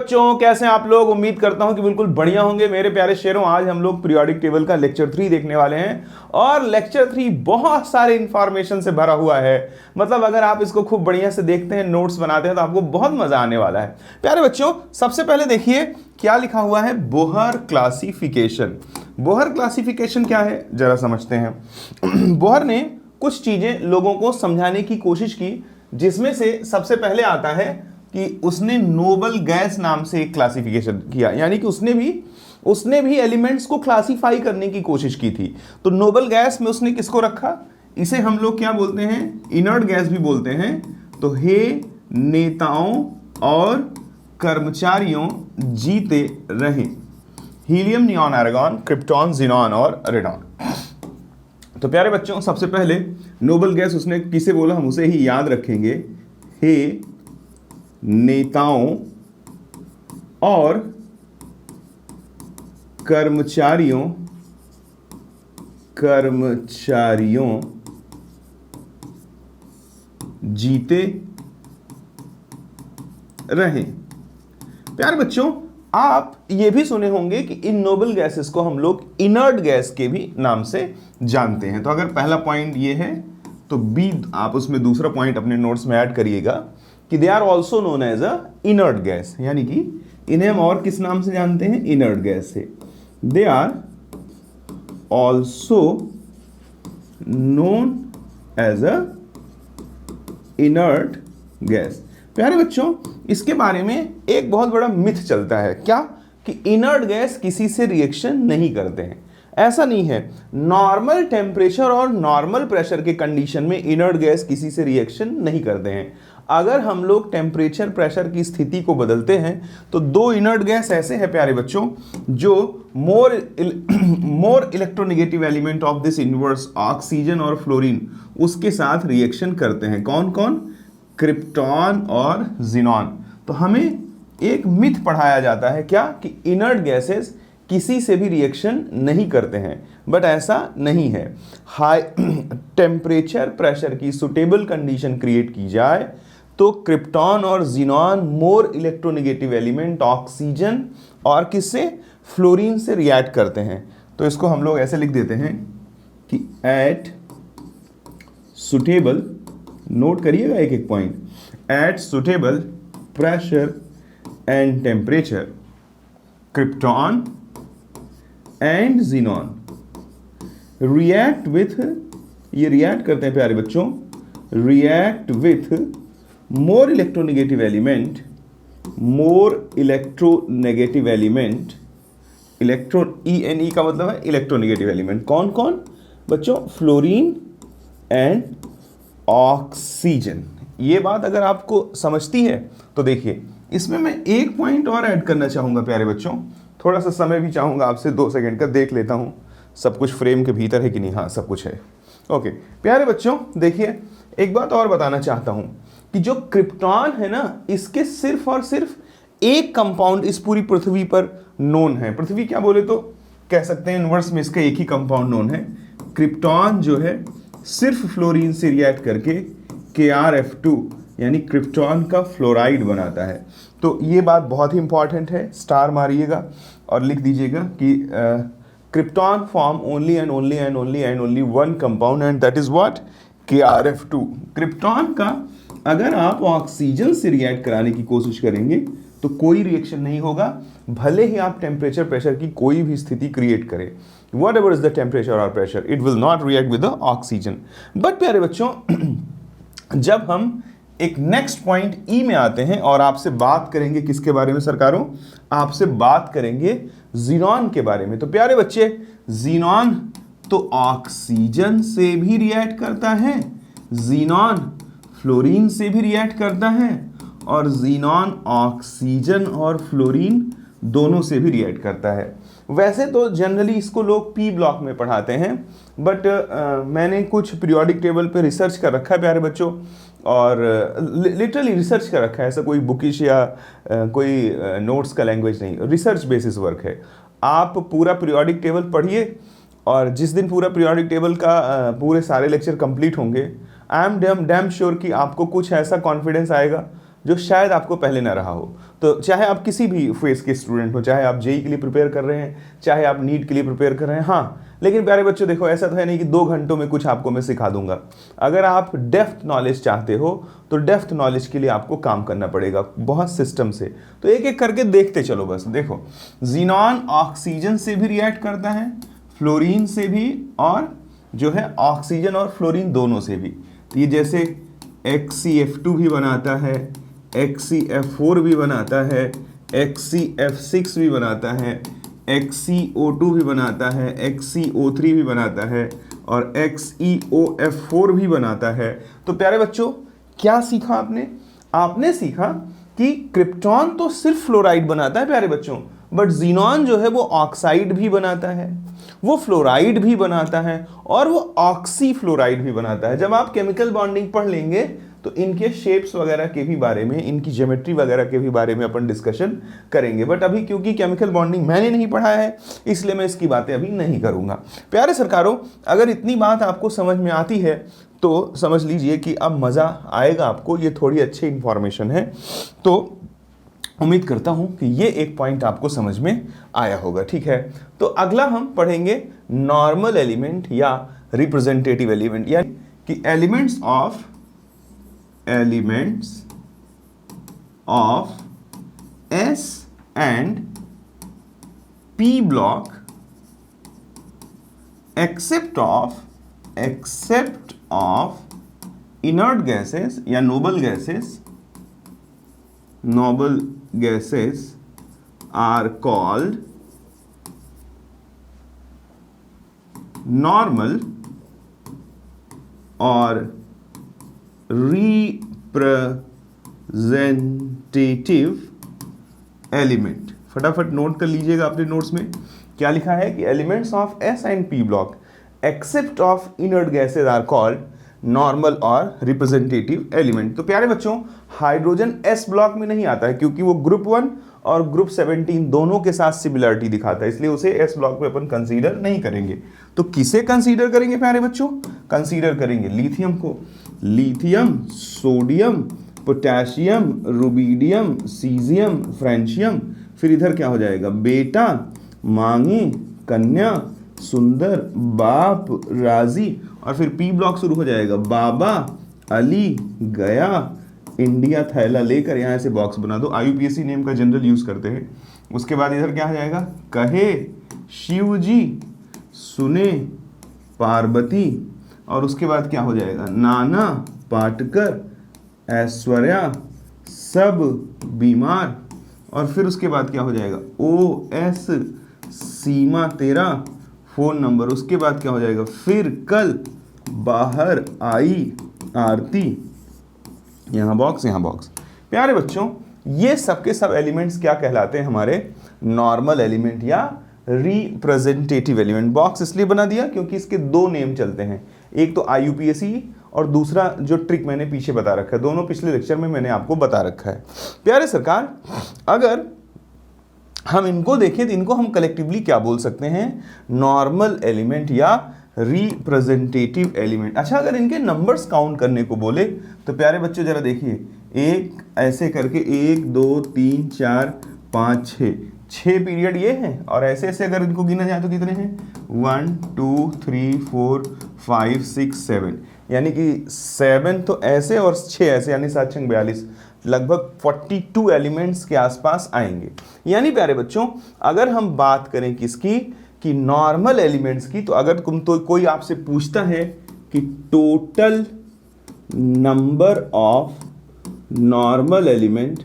बच्चों कैसे हैं आप लोग। उम्मीद करता हूं कि बिल्कुल बढ़िया होंगे मेरे प्यारे शेरों। आज हम लोग पीरियोडिक टेबल का लेक्चर 3 देखने वाले हैं और लेक्चर 3 बहुत सारे इंफॉर्मेशन से भरा हुआ है। मतलब अगर आप इसको खूब बढ़िया से देखते हैं, नोट्स बनाते हैं तो आपको बहुत मजा आने वाला है। प्यारे बच्चों सबसे पहले देखिए क्या लिखा हुआ है, बोहर क्लासिफिकेशन। बोहर क्लासिफिकेशन क्या है जरा समझते हैं। बोहर ने कुछ चीजें लोगों को समझाने की कोशिश की, जिसमें से सबसे पहले आता है कि उसने नोबल गैस नाम से एक क्लासिफिकेशन किया, यानी कि उसने भी एलिमेंट्स को क्लासिफाई करने की कोशिश की थी। तो नोबल गैस में उसने किसको रखा, इसे हम लोग क्या बोलते हैं, इनर्ट गैस भी बोलते हैं। तो हे नेताओं और कर्मचारियों जीते रहे, helium, neon, argon, krypton, xenon और रेडॉन। तो प्यारे बच्चों सबसे पहले नोबल गैस उसने किसे बोला, हम उसे ही याद रखेंगे। हे नेताओं और कर्मचारियों जीते रहें। प्यारे बच्चों आप ये भी सुने होंगे कि इन नोबल गैसेस को हम लोग इनर्ट गैस के भी नाम से जानते हैं। तो अगर पहला पॉइंट ये है तो बी आप उसमें दूसरा पॉइंट अपने नोट्स में ऐड करिएगा कि they are also known as a inert gas, यानी कि इन्हें हम और किस नाम से जानते हैं, इनर्ट गैस से। They are also known as a inert gas. प्यारे बच्चों इसके बारे में एक बहुत बड़ा मिथ चलता है, क्या कि इनर्ट गैस किसी से रिएक्शन नहीं करते हैं। ऐसा नहीं है। नॉर्मल टेम्परेचर और नॉर्मल प्रेशर के कंडीशन में इनर्ट गैस किसी से रिएक्शन नहीं करते हैं। अगर हम लोग टेम्परेचर प्रेशर की स्थिति को बदलते हैं तो दो इनर्ट गैस ऐसे हैं प्यारे बच्चों जो मोर electronegative element of this universe, oxygen और फ्लोरीन, उसके साथ रिएक्शन करते हैं। कौन कौन, क्रिप्टॉन और ज़ीनॉन। तो हमें एक मिथ पढ़ाया जाता है क्या कि इनर्ट गैसेस किसी से भी रिएक्शन नहीं करते हैं, बट ऐसा नहीं है। हाई टेम्परेचर प्रेशर की सुटेबल कंडीशन क्रिएट की जाए तो क्रिप्टॉन और ज़ीनॉन मोर इलेक्ट्रोनेगेटिव एलिमेंट ऑक्सीजन और किससे, फ्लोरीन से रिएक्ट करते हैं। तो इसको हम लोग ऐसे लिख देते हैं कि एट सुटेबल, नोट करिएगा एक एक point, at suitable pressure and temperature krypton and xenon react with, ये रिएक्ट करते हैं प्यारे बच्चों, react with more electronegative element, electron ENE का मतलब है इलेक्ट्रोनेगेटिव एलिमेंट। कौन कौन बच्चों, फ्लोरीन एंड ऑक्सीजन। ये बात अगर आपको समझती है तो देखिए इसमें मैं एक पॉइंट और ऐड करना चाहूंगा प्यारे बच्चों, थोड़ा सा समय भी चाहूंगा आपसे, 2 सेकंड का देख लेता हूं सब कुछ फ्रेम के भीतर है कि नहीं। हाँ सब कुछ है। ओके प्यारे बच्चों देखिए एक बात और बताना चाहता हूं कि जो क्रिप्टॉन है ना, इसके सिर्फ और सिर्फ एक कंपाउंड इस पूरी पृथ्वी पर नोन है। पृथ्वी क्या बोले तो कह सकते हैं यूनिवर्स में इसका एक ही कंपाउंड नोन है। क्रिप्टॉन जो है सिर्फ फ्लोरीन से रिएक्ट करके KrF2 यानी क्रिप्टॉन का फ्लोराइड बनाता है। तो ये बात बहुत ही इंपॉर्टेंट है, स्टार मारिएगा और लिख दीजिएगा कि krypton form only and only one compound and that is what, KrF2। Krypton का अगर आप ऑक्सीजन से रिएक्ट कराने की कोशिश करेंगे तो कोई रिएक्शन नहीं होगा, भले ही आप टेम्परेचर प्रेशर की कोई भी स्थिति क्रिएट करें। Whatever is the temperature or pressure, it will not react with the oxygen. But प्यारे बच्चों जब हम एक नेक्स्ट पॉइंट ई में आते हैं और आपसे बात करेंगे किसके बारे में सरकारों, आपसे बात करेंगे ज़ीनॉन के बारे में। तो प्यारे बच्चे ज़ीनॉन तो ऑक्सीजन से भी रिएक्ट करता है, ज़ीनॉन फ्लोरीन से भी रिएक्ट करता है और ज़ीनॉन ऑक्सीजन और फ्लोरीन दोनों से भी रिएक्ट करता है। वैसे तो जनरली इसको लोग P ब्लॉक में पढ़ाते हैं, बट मैंने कुछ पीरियोडिक टेबल पे रिसर्च कर रखा है प्यारे बच्चों, और लिटरली रिसर्च कर रखा है, ऐसा कोई बुकिश या कोई नोट्स का लैंग्वेज नहीं, रिसर्च बेसिस वर्क है। आप पूरा पीरियोडिक टेबल पढ़िए और जिस दिन पूरा पीरियोडिक टेबल का पूरे सारे लेक्चर कंप्लीट होंगे, आई एम डैम श्योर कि आपको कुछ ऐसा कॉन्फिडेंस आएगा जो शायद आपको पहले ना रहा हो। तो चाहे आप किसी भी फेस के स्टूडेंट हो, चाहे आप जेई के लिए प्रिपेयर कर रहे हैं, चाहे आप नीट के लिए प्रिपेयर कर रहे हैं, हाँ, लेकिन प्यारे बच्चों देखो, ऐसा तो है नहीं कि 2 घंटों में कुछ आपको मैं सिखा दूंगा। अगर आप डेप्थ नॉलेज चाहते हो तो डेप्थ नॉलेज के लिए आपको काम करना पड़ेगा बहुत सिस्टम से। तो एक एक करके देखते चलो। बस देखो, ज़ीनॉन ऑक्सीजन से भी रिएक्ट करता है, फ्लोरीन से भी, और जो है ऑक्सीजन और फ्लोरीन दोनों से भी। तो ये जैसे XCF2 भी बनाता है, XCF4 भी बनाता है, XCF6 भी बनाता है, XCO2 भी बनाता है, XCO3 भी बनाता है, और XeOF4 भी बनाता है। तो प्यारे बच्चों, क्या सीखा आपने? आपने सीखा कि क्रिप्टॉन तो सिर्फ फ्लोराइड बनाता है प्यारे बच्चों, बट ज़ीनॉन जो है वो ऑक्साइड भी बनाता है, वो फ्लोराइड भी बनाता है, और वो ऑक्सी फ्लोराइड भी बनाता है। जब आप केमिकल बॉन्डिंग पढ़ लेंगे तो इनके शेप्स वगैरह के भी बारे में, इनकी ज्योमेट्री वगैरह के भी बारे में अपन डिस्कशन करेंगे। बट अभी क्योंकि केमिकल बॉन्डिंग मैंने नहीं पढ़ा है, इसलिए मैं इसकी बातें अभी नहीं करूंगा। प्यारे सरकारों, अगर इतनी बात आपको समझ में आती है तो समझ लीजिए कि अब मज़ा आएगा आपको। ये थोड़ी अच्छी इंफॉर्मेशन है, तो उम्मीद करता हूं कि ये एक पॉइंट आपको समझ में आया होगा। ठीक है, तो अगला हम पढ़ेंगे नॉर्मल एलिमेंट या रिप्रेजेंटेटिव एलिमेंट, यानी कि elements of S and P block except of inert gases या noble gases are called normal or representative element. फटाफट नोट कर लीजिएगा अपने नोट्स में क्या लिखा है कि elements of S and P block except of inert gases are called normal और रिप्रेजेंटेटिव एलिमेंट। तो प्यारे बच्चों, हाइड्रोजन S ब्लॉक में नहीं आता है क्योंकि वो ग्रुप 1 और ग्रुप 17 दोनों के साथ सिमिलरिटी दिखाता है, इसलिए उसे S ब्लॉक में अपन कंसीडर नहीं करेंगे। तो किसे कंसीडर करेंगे प्यारे बच्चों? कंसीडर करेंगे लिथियम को। Lithium, sodium, potassium, rubidium, caesium, francium. फिर इधर क्या हो जाएगा? बेटा, मांगी, कन्या, सुंदर, बाप, राजी, और फिर पी ब्लॉक शुरू हो जाएगा। बाबा, अली, गया, इंडिया, थैला लेकर। यहाँ से बॉक्स बना दो, IUPAC नेम का जनरल यूज करते हैं। उसके बाद इधर क्या हो जाएगा? कहे, शिव जी, सुने, पार्वती, और उसके बाद क्या हो जाएगा? नाना, पाटकर, ऐश्वर्या, सब, बीमार, और फिर उसके बाद क्या हो जाएगा? OS, सीमा, तेरा, फोन नंबर। उसके बाद क्या हो जाएगा? फिर कल, बाहर, आई, आरती, यहाँ बॉक्स, यहाँ बॉक्स। प्यारे बच्चों, ये सब के सब एलिमेंट्स क्या कहलाते हैं? हमारे नॉर्मल एलिमेंट या रिप्रेजेंटेटिव एलिमेंट। बॉक्स इसलिए बना दिया क्योंकि इसके 2 नेम चलते हैं, एक तो IUPAC और दूसरा जो ट्रिक मैंने पीछे बता रखा है। दोनों पिछले लेक्चर में मैंने आपको बता रखा है। प्यारे सरकार, अगर हम इनको देखें तो इनको हम कलेक्टिवली क्या बोल सकते हैं? नॉर्मल एलिमेंट या रिप्रेजेंटेटिव एलिमेंट। अच्छा, अगर इनके नंबर्स काउंट करने को बोले तो प्यारे बच्चों जरा देखिए, एक ऐसे करके 1 2 3 4 5 6 पीरियड ये हैं, और ऐसे ऐसे अगर इनको गिना जाए तो कितने हैं? 1 2 3 4 5 6 7, यानी कि 7 तो ऐसे और 6 ऐसे, यानी 7 6 42, लगभग 42 एलिमेंट्स के आसपास आएंगे। यानी प्यारे बच्चों, अगर हम बात करें किसकी, कि नॉर्मल एलिमेंट्स की, तो अगर तुम तो कोई आपसे पूछता है कि total number of normal elements,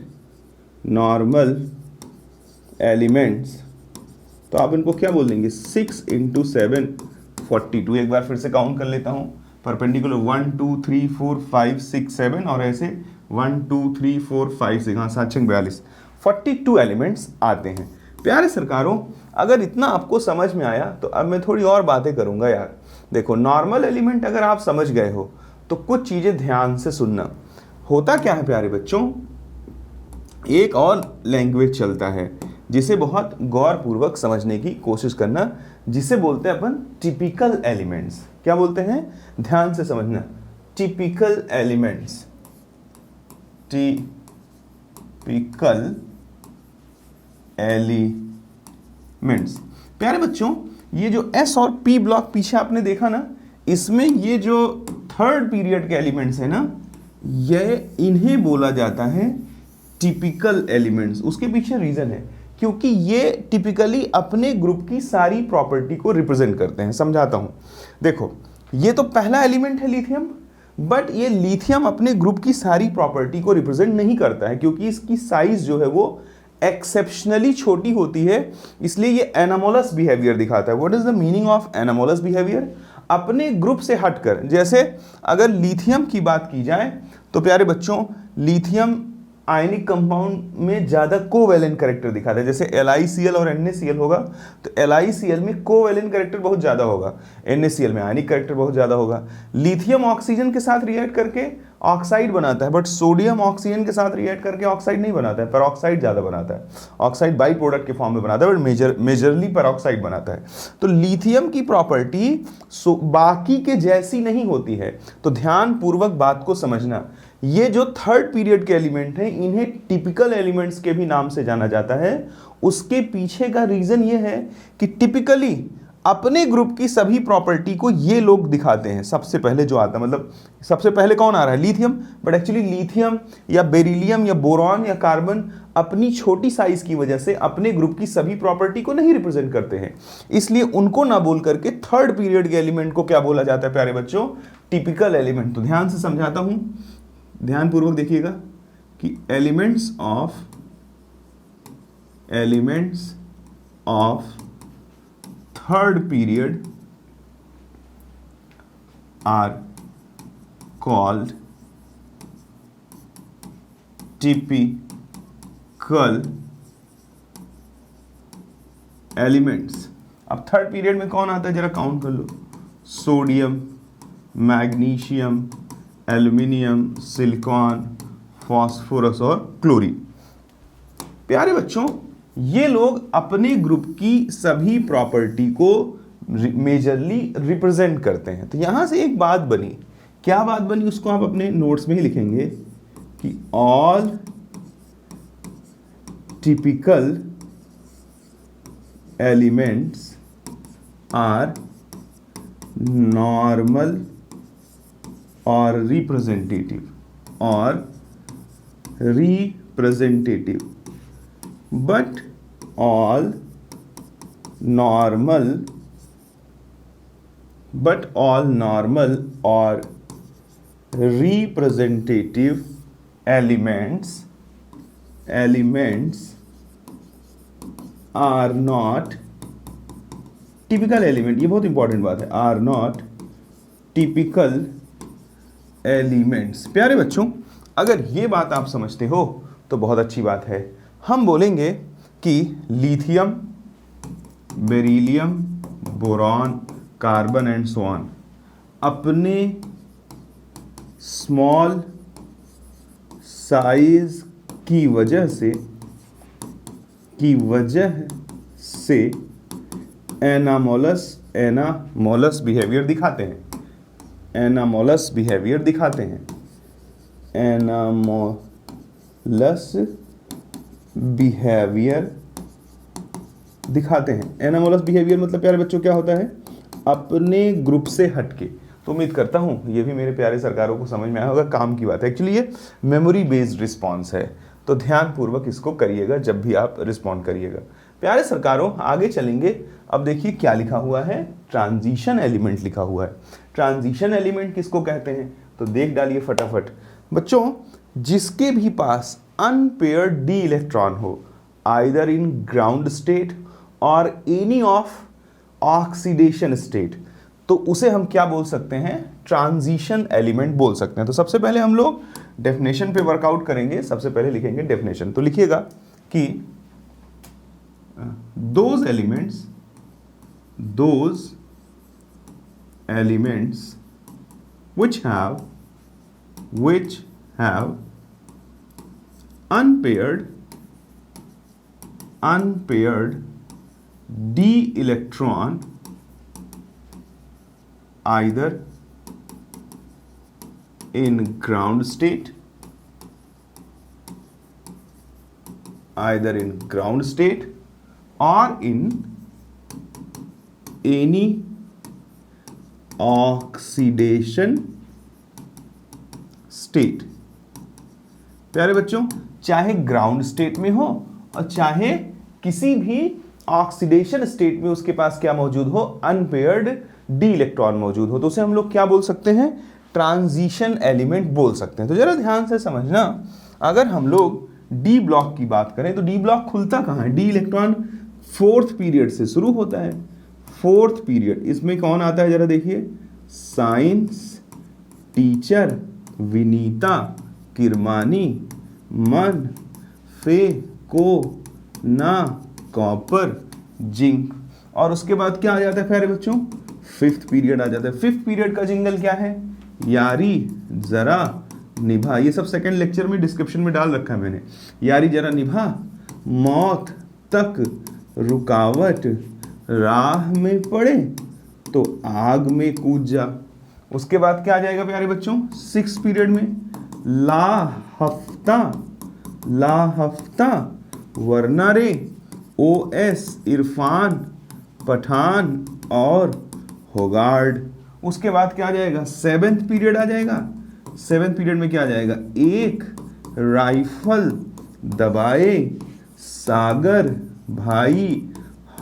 तो आप इनको क्या बोल देंगे? 6 × 7 42। एक बार फिर से काउंट कर लेता हूँ, परपेंडिकुलर 1 2 3 4 5 6 7, और ऐसे 1 2 3 4 5 6, हाँ 7 6 42, 42 एलिमेंट्स आते हैं। प्यारे सरकारों, अगर इतना आपको समझ में आया तो अब मैं थोड़ी और बातें करूंगा यार। देखो, नॉर्मल एलिमेंट अगर आप समझ गए हो तो कुछ चीज़ें ध्यान से सुनना। होता क्या है प्यारे बच्चों, एक और लैंग्वेज चलता है जिसे बहुत गौरपूर्वक समझने की कोशिश करना, जिसे बोलते हैं अपन टिपिकल एलिमेंट्स। क्या बोलते हैं? ध्यान से समझना, typical elements. Typical typical elements. प्यारे बच्चों, ये जो एस और पी ब्लॉक पीछे आपने देखा ना, इसमें ये जो थर्ड पीरियड के एलिमेंट्स है ना, ये इन्हें बोला जाता है टिपिकल एलिमेंट्स। उसके पीछे रीजन है क्योंकि ये टिपिकली अपने ग्रुप की सारी प्रॉपर्टी को रिप्रेजेंट करते हैं। समझाता हूं, देखो ये तो पहला एलिमेंट है लिथियम, बट ये लिथियम अपने ग्रुप की सारी प्रॉपर्टी को रिप्रेजेंट नहीं करता है क्योंकि इसकी साइज जो है वो एक्सेप्शनली छोटी होती है, इसलिए ये एनामोलस बिहेवियर दिखाता है। What is the meaning of anomalous behaviour? अपने ग्रुप से हटकर। जैसे अगर लिथियम की बात की जाए तो प्यारे बच्चों, लिथियम आयनिक कंपाउंड में ज्यादा कोवैलेंट कैरेक्टर दिखाता है। जैसे LiCl और NaCl होगा तो LiCl में कोवैलेंट कैरेक्टर बहुत ज्यादा होगा, NaCl में आयनिक कैरेक्टर बहुत ज्यादा होगा। लिथियम ऑक्सीजन के साथ रिएक्ट करके ऑक्साइड बनाता है, बट सोडियम ऑक्सीजन के साथ रिएक्ट करके ऑक्साइड नहीं बनाता है, पेरोक्साइड ज्यादा बनाता है। ऑक्साइड बाई प्रोडक्ट के फॉर्म में बनाता है, बट मेजरली पेरोक्साइड बनाता है। तो लिथियम की प्रॉपर्टी बाकी के जैसी नहीं होती है। तो ध्यान पूर्वक बात को समझना, ये जो थर्ड पीरियड के एलिमेंट हैं इन्हें टिपिकल एलिमेंट्स के भी नाम से जाना जाता है। उसके पीछे का रीजन ये है कि टिपिकली अपने ग्रुप की सभी प्रॉपर्टी को ये लोग दिखाते हैं। सबसे पहले जो आता है, मतलब सबसे पहले कौन आ रहा है? लिथियम। बट एक्चुअली लिथियम या बेरिलियम या बोरॉन या कार्बन अपनी छोटी साइज की वजह से अपने ग्रुप की सभी प्रॉपर्टी को नहीं रिप्रेजेंट करते हैं, इसलिए उनको ना बोल करके थर्ड पीरियड के एलिमेंट को क्या बोला जाता है प्यारे बच्चों? Typical element. तो ध्यान से समझाता हूं, ध्यान पूर्वक देखिएगा कि elements of third period are called typical elements. अब थर्ड पीरियड में कौन आता है जरा काउंट कर लो। Sodium, magnesium, aluminium, silicon, phosphorus और क्लोरीन। प्यारे बच्चों, ये लोग अपने ग्रुप की सभी प्रॉपर्टी को मेजरली रिप्रेजेंट करते हैं। तो यहां से एक बात बनी, क्या बात बनी उसको आप अपने नोट्स में ही लिखेंगे कि all typical elements are normal और representative but all normal or representative elements are not typical element। ये बहुत इंपॉर्टेंट बात है, are not typical एलिमेंट्स। प्यारे बच्चों, अगर ये बात आप समझते हो तो बहुत अच्छी बात है। हम बोलेंगे कि lithium, beryllium, boron, carbon and so on अपने स्मॉल साइज की वजह से एनामोलस बिहेवियर दिखाते हैं। एनामोलस बिहेवियर दिखाते हैं। एनामोलस बिहेवियर मतलब प्यारे बच्चों क्या होता है? अपने ग्रुप से हटके। तो उम्मीद करता हूं ये भी मेरे प्यारे सरकारों को समझ में आया होगा। काम की बात है, एक्चुअली ये मेमोरी बेस्ड रिस्पॉन्स है, तो ध्यान पूर्वक इसको करिएगा जब भी आप रिस्पॉन्ड करिएगा। प्यारे सरकारों, आगे चलेंगे। अब देखिए क्या लिखा हुआ है, ट्रांजिशन एलिमेंट लिखा हुआ है। ट्रांजिशन एलिमेंट किसको कहते हैं तो देख डालिए फटाफट। बच्चों, जिसके भी पास अनपेयर्ड डी इलेक्ट्रॉन हो, आइदर इन ग्राउंड स्टेट और एनी ऑफ ऑक्सीडेशन स्टेट, तो उसे हम क्या बोल सकते हैं? ट्रांजिशन एलिमेंट बोल सकते हैं। तो सबसे पहले हम लोग डेफिनेशन पे वर्कआउट करेंगे। सबसे पहले लिखेंगे डेफिनेशन। तो लिखिएगा कि those elements which have unpaired d electron either in ground state either in ground state और इन एनी ऑक्सीडेशन स्टेट। प्यारे बच्चों, चाहे ग्राउंड स्टेट में हो और चाहे किसी भी ऑक्सीडेशन स्टेट में उसके पास क्या मौजूद हो, अनपेयर्ड डी इलेक्ट्रॉन मौजूद हो, तो उसे हम लोग क्या बोल सकते हैं, ट्रांजिशन एलिमेंट बोल सकते हैं। तो जरा ध्यान से समझना, अगर हम लोग डी ब्लॉक की बात करें तो डी ब्लॉक खुलता कहाँ है, डी इलेक्ट्रॉन फोर्थ पीरियड से शुरू होता है। फोर्थ पीरियड, इसमें कौन आता है जरा देखिए, साइंस टीचर विनीता किरमानी मन फे को ना कॉपर जिंक। और उसके बाद क्या आ जाता है प्यारे बच्चों, फिफ्थ पीरियड आ जाता है। फिफ्थ पीरियड का जिंगल क्या है, यारी जरा निभा। ये सब सेकंड लेक्चर में डिस्क्रिप्शन में डाल रखा है मैंने। यारी जरा निभा, मौत तक रुकावट, राह में पड़े तो आग में कूद जा। उसके बाद क्या आ जाएगा प्यारे बच्चों, सिक्स पीरियड में, ला हफ्ता वरना रे, ओएस इरफान पठान और होगार्ड। उसके बाद क्या आ जाएगा, सेवेंथ पीरियड आ जाएगा। सेवेंथ पीरियड में क्या आ जाएगा, एक राइफल दबाए सागर भाई,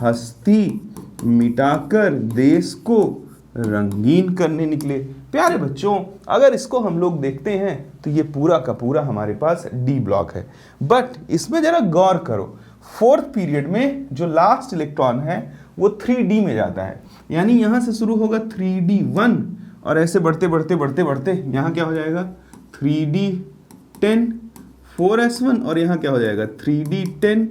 हस्ती मिटाकर देश को रंगीन करने निकले। प्यारे बच्चों, अगर इसको हम लोग देखते हैं तो ये पूरा का पूरा हमारे पास डी ब्लॉक है। बट इसमें जरा गौर करो, फोर्थ पीरियड में जो लास्ट इलेक्ट्रॉन है वो 3D में जाता है, यानी यहां से शुरू होगा 3D1 और ऐसे बढ़ते बढ़ते बढ़ते बढ़ते यहाँ क्या हो जाएगा 3D10 4s1 और यहाँ क्या हो जाएगा 3D10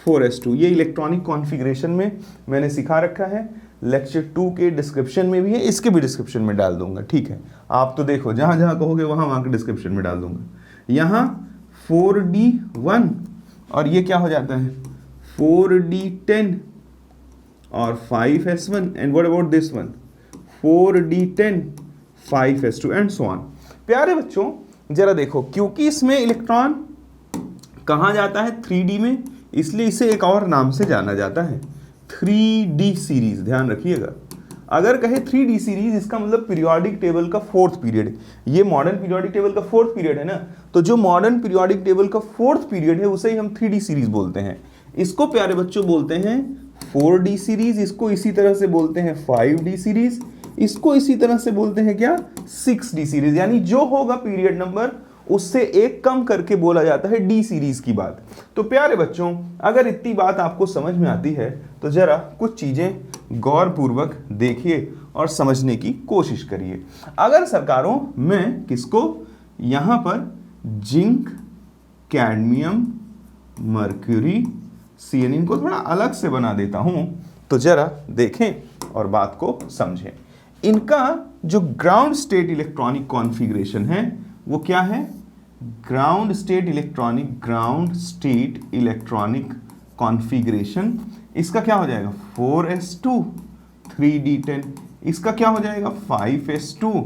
4s2। ये इलेक्ट्रॉनिक कॉन्फ़िगरेशन में मैंने सिखा रखा है, लेक्चर 2 के डिस्क्रिप्शन में भी है, इसके भी डिस्क्रिप्शन में डाल दूंगा। ठीक है, आप तो देखो जहाँ जहाँ कहोगे वहाँ के डिस्क्रिप्शन में डाल दूंगा। यहाँ 4D1 और ये क्या हो जाता है 4D10 और 5s1 and what about this one 4D10 5s2 and so on. प्यारे बच्चों जरा देखो, क्योंकि इसमें इलेक्ट्रॉन कहाँ जाता है 3D में, इसलिए इसे एक और नाम से जाना जाता है 3D सीरीज। ध्यान रखिएगा, अगर कहे 3D सीरीज इसका मतलब पीरियोडिक टेबल का फोर्थ पीरियड। ये मॉडर्न पीरियोडिक टेबल का फोर्थ पीरियड है ना, तो जो मॉडर्न पीरियोडिक टेबल का फोर्थ पीरियड है उसे ही हम 3D सीरीज बोलते हैं। इसको प्यारे बच्चों बोलते हैं 4D सीरीज, इसको इसी तरह से बोलते हैं 5D सीरीज, इसको इसी तरह से बोलते हैं क्या 6D सीरीज। यानी जो होगा पीरियड नंबर उससे एक कम करके बोला जाता है डी सीरीज की बात। तो प्यारे बच्चों, अगर इतनी बात आपको समझ में आती है तो जरा कुछ चीजें गौर पूर्वक देखिए और समझने की कोशिश करिए। अगर सरकारों मैं किसको यहां पर जिंक कैडमियम मर्क्यूरी सीएन को थोड़ा अलग से बना देता हूं तो जरा देखें और बात को समझें। इनका जो ग्राउंड स्टेट इलेक्ट्रॉनिक कॉन्फ़िगरेशन है वो क्या है, ग्राउंड स्टेट इलेक्ट्रॉनिक कॉन्फ़िगरेशन। इसका क्या हो जाएगा 4s2 3d10, इसका क्या हो जाएगा 5s2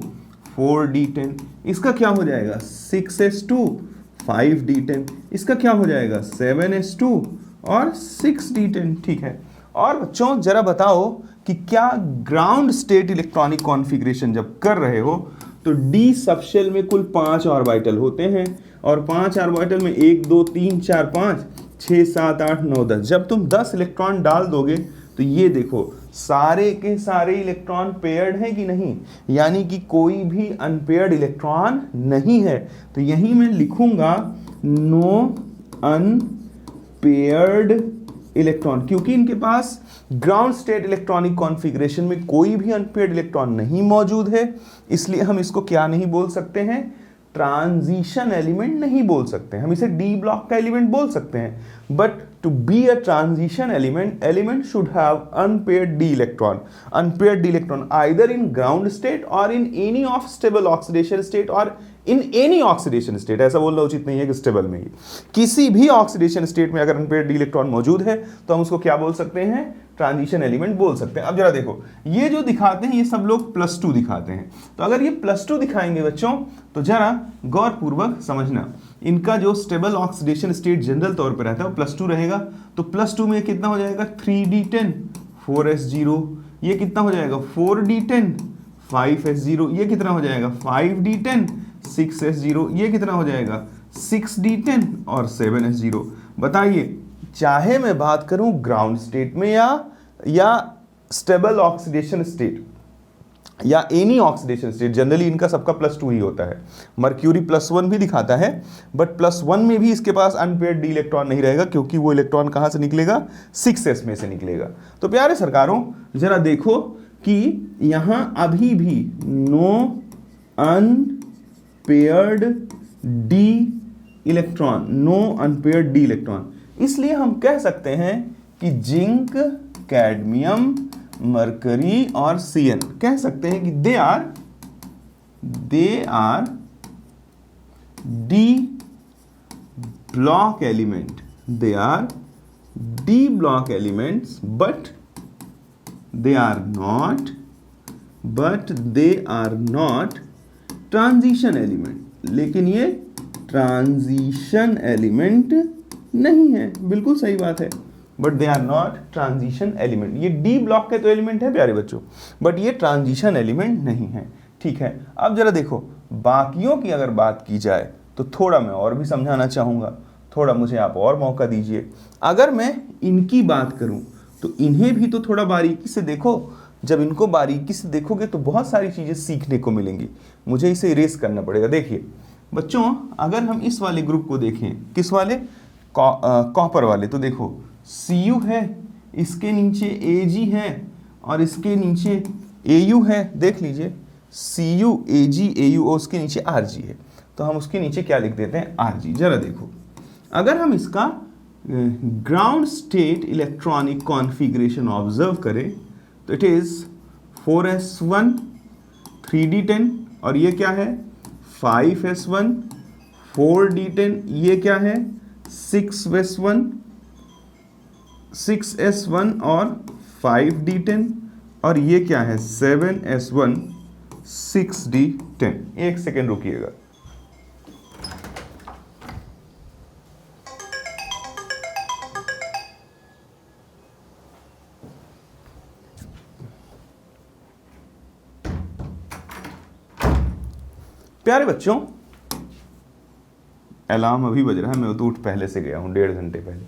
4d10, इसका क्या हो जाएगा 6s2 5d10, इसका क्या हो जाएगा 7s2 और 6d10। ठीक है, और बच्चों जरा बताओ कि क्या ग्राउंड स्टेट इलेक्ट्रॉनिक कॉन्फ़िगरेशन जब कर रहे हो तो डी सबशेल में कुल 5 ऑर्बिटल होते हैं और 5 ऑर्बिटल में 1 2 3 4 5 6 7 8 9 10। जब तुम 10 इलेक्ट्रॉन डाल दोगे तो ये देखो सारे के सारे इलेक्ट्रॉन पेयर्ड हैं कि नहीं, यानी कि कोई भी अनपेयर्ड इलेक्ट्रॉन नहीं है। तो यहीं मैं लिखूंगा नो अनपेयर्ड इलेक्ट्रॉन, क्योंकि इनके पास ग्राउंड स्टेट इलेक्ट्रॉनिक कॉन्फ़िगरेशन में कोई भी अनपेयर्ड इलेक्ट्रॉन नहीं मौजूद है, इसलिए हम इसको क्या नहीं बोल सकते हैं, ट्रांजिशन एलिमेंट नहीं बोल सकते हैं। हम इसे डी ब्लॉक का एलिमेंट बोल सकते हैं, but to be a transition element should have unpaired D electron either in ground state और in any of stable oxidation state और इन एनी ऑक्सीडेशन स्टेट। ऐसा बोलना उचित नहीं है कि स्टेबल में ही, किसी भी ऑक्सीडेशन स्टेट में अगर अनपेयर्ड डी इलेक्ट्रॉन मौजूद है तो हम उसको क्या बोल सकते हैं, ट्रांजिशन एलिमेंट बोल सकते हैं। अब जरा देखो, ये जो दिखाते हैं ये सब लोग +2 दिखाते हैं, तो अगर ये +2 दिखाएंगे बच्चों तो जरा गौर पूर्वक समझना, इनका जो स्टेबल ऑक्सीडेशन स्टेट जनरल तौर पे रहता है वो +2 रहेगा। तो +2 में कितना हो जाएगा 3d10 4s0, ये कितना हो जाएगा 4d10 5s0, ये कितना हो जाएगा 5d10 6s0, ये कितना हो जाएगा 6d10 और 7s0। बताइए, चाहे मैं बात करूं ग्राउंड स्टेट में या स्टेबल ऑक्सीडेशन स्टेट या एनी ऑक्सीडेशन स्टेट, जनरली इनका सबका +2 ही होता है। मर्क्यूरी +1 भी दिखाता है, बट +1 में भी इसके पास अनपेयर्ड डी इलेक्ट्रॉन नहीं रहेगा, क्योंकि वो इलेक्ट्रॉन कहाँ से निकलेगा 6s में से निकलेगा। तो प्यारे सरकारों जरा देखो कि यहाँ अभी भी no unpaired D electron, no unpaired D electron, इसलिए हम कह सकते हैं कि जिंक, कैडमियम, मरकरी और सीएन कह सकते हैं कि they are D block element, they are D block elements, but they are not transition element. लेकिन ये ट्रांजिशन एलिमेंट नहीं है, बिल्कुल सही बात है, but they are not transition element. ये डी ब्लॉक के तो एलिमेंट है प्यारे बच्चों, बट ये ट्रांजिशन एलिमेंट नहीं है। ठीक है, अब जरा देखो बाकियों की अगर बात की जाए तो थोड़ा मैं और भी समझाना चाहूँगा, थोड़ा मुझे आप और मौका दीजिए। अगर मैं इनकी बात करूँ तो इन्हें भी तो थोड़ा बारीकी से देखो, जब इनको बारीकी से देखोगे तो बहुत सारी चीज़ें सीखने को मिलेंगी। मुझे इसे इरेज करना पड़ेगा। देखिए बच्चों, अगर हम इस वाले ग्रुप को देखें, किस वाले, कॉपर वाले, तो देखो Cu है, इसके नीचे Ag है और इसके नीचे Au है। देख लीजिए Cu, Ag, Au और उसके नीचे Rg है, तो हम उसके नीचे क्या लिख देते हैं Rg। जरा देखो, अगर हम इसका ground state electronic configuration observe करें तो इट इज़ 4s1 3d10 और ये क्या है 5s1 4d10, ये क्या है 6s1 और 5d10 और ये क्या है 7s1 6d10। एक सेकेंड रुकिएगा। प्यारे बच्चों, अलार्म अभी बज रहा है, मैं तो उठ पहले से गया हूँ, 1.5 घंटे पहले,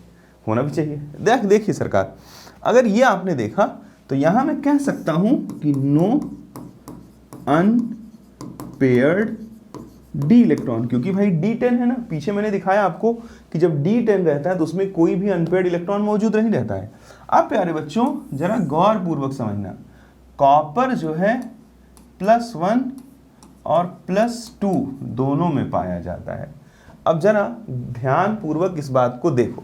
होना भी चाहिए। देखिए सरकार, अगर ये आपने देखा तो यहाँ मैं कह सकता हूँ कि नो अनपेयर्ड डी इलेक्ट्रॉन, क्योंकि भाई D10 है ना, पीछे मैंने दिखाया आपको कि जब D10 रहता है तो उसमें कोई भी अनपेयर्ड इलेक्ट्रॉन मौजूद नहीं रहता है। अब प्यारे बच्चों जरा गौर पूर्वक समझना, कॉपर जो है +1 और +2 दोनों में पाया जाता है। अब जरा ध्यान पूर्वक इस बात को देखो,